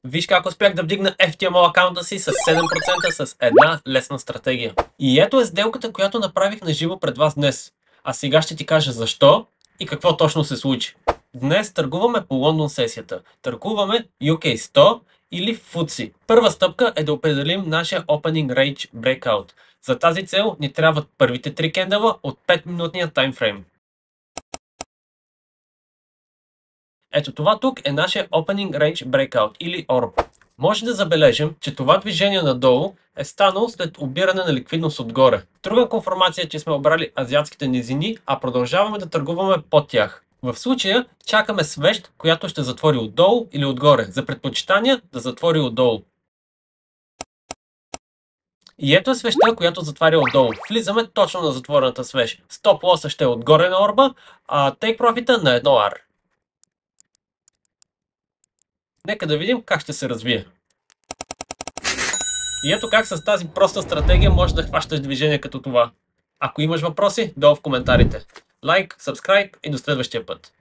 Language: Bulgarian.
Виж как успях да вдигна FTMO акаунта си с 7% с една лесна стратегия. И ето е сделката, която направих на живо пред вас днес. А сега ще ти кажа защо и какво точно се случи. Днес търгуваме по Лондон сесията. Търгуваме UK 100 или FTSE. Първа стъпка е да определим нашия Opening Range Breakout. За тази цел ни трябват първите 3 кендъла от 5-минутния таймфрейм. Ето това тук е нашия Opening Range Breakout или ORB. Може да забележим, че това движение надолу е станало след обиране на ликвидност отгоре. Друга конформация е, че сме обрали азиатските низини, а продължаваме да търгуваме под тях. В случая чакаме свещ, която ще затвори отдолу или отгоре. За предпочитания да затвори отдолу. И ето е свещта, която затваря отдолу. Влизаме точно на затворената свещ. Стоп лоса ще е отгоре на орба, а take профита на 1R. Нека да видим как ще се развие. И ето как с тази проста стратегия можеш да хващаш движение като това. Ако имаш въпроси, долу в коментарите. Лайк, subscribe и до следващия път.